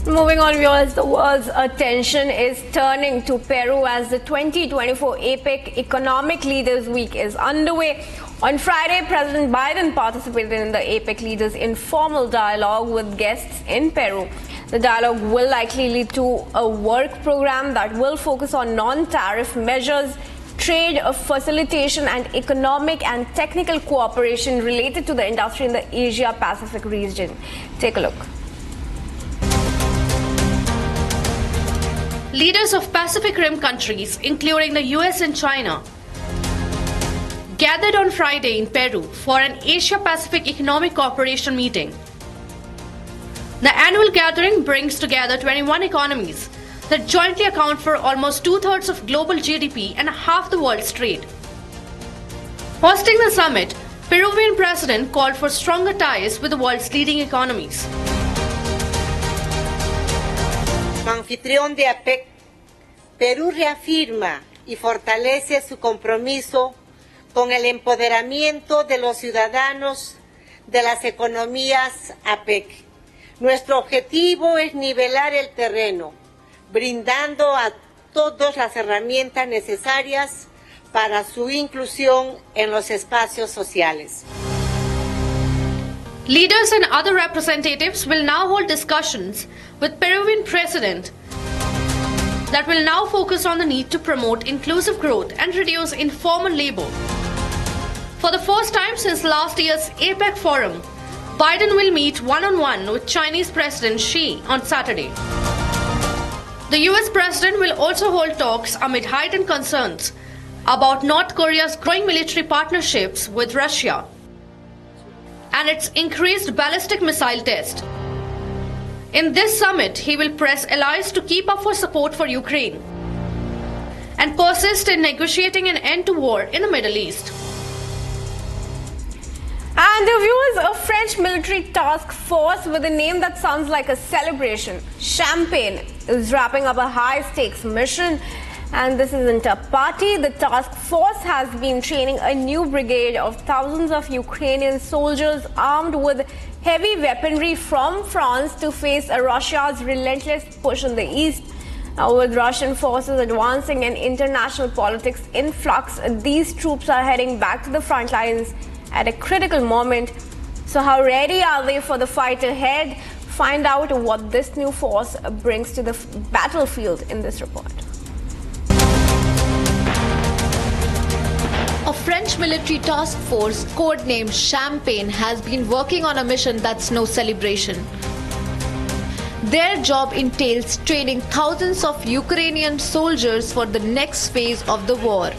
Moving on, viewers, the world's attention is turning to Peru as the 2024 APEC Economic Leaders Week is underway. On Friday, President Biden participated in the APEC leaders' informal dialogue with guests in Peru. The dialogue will likely lead to a work program that will focus on non-tariff measures, trade facilitation, and economic and technical cooperation related to the industry in the Asia-Pacific region. Take a look. Leaders of Pacific Rim countries, including the US and China, gathered on Friday in Peru for an Asia-Pacific Economic Cooperation meeting. The annual gathering brings together 21 economies that jointly account for almost two-thirds of global GDP and half the world's trade. Hosting the summit, Peruvian president called for stronger ties with the world's leading economies. Como anfitrión de APEC, Perú reafirma y fortalece su compromiso con el empoderamiento de los ciudadanos de las economías APEC. Nuestro objetivo es nivelar el terreno, brindando a todos las herramientas necesarias para su inclusión en los espacios sociales. Leaders and other representatives will now hold discussions with Peruvian president that will now focus on the need to promote inclusive growth and reduce informal labor. For the first time since last year's APEC forum, Biden will meet one-on-one with Chinese President Xi on Saturday. The US president will also hold talks amid heightened concerns about North Korea's growing military partnerships with Russia and its increased ballistic missile test. In this summit, he will press allies to keep up for support for Ukraine and persist in negotiating an end to war in the Middle East. And viewers, a French military task force with a name that sounds like a celebration, Champagne, is wrapping up a high-stakes mission. And this isn't a party. The task force has been training a new brigade of thousands of Ukrainian soldiers armed with heavy weaponry from France to face Russia's relentless push in the east. Now, with Russian forces advancing and international politics in flux, these troops are heading back to the front lines at a critical moment. So how ready are they for the fight ahead? Find out what this new force brings to the battlefield in this report. A French military task force, codenamed Champagne, has been working on a mission that's no celebration. Their job entails training thousands of Ukrainian soldiers for the next phase of the war.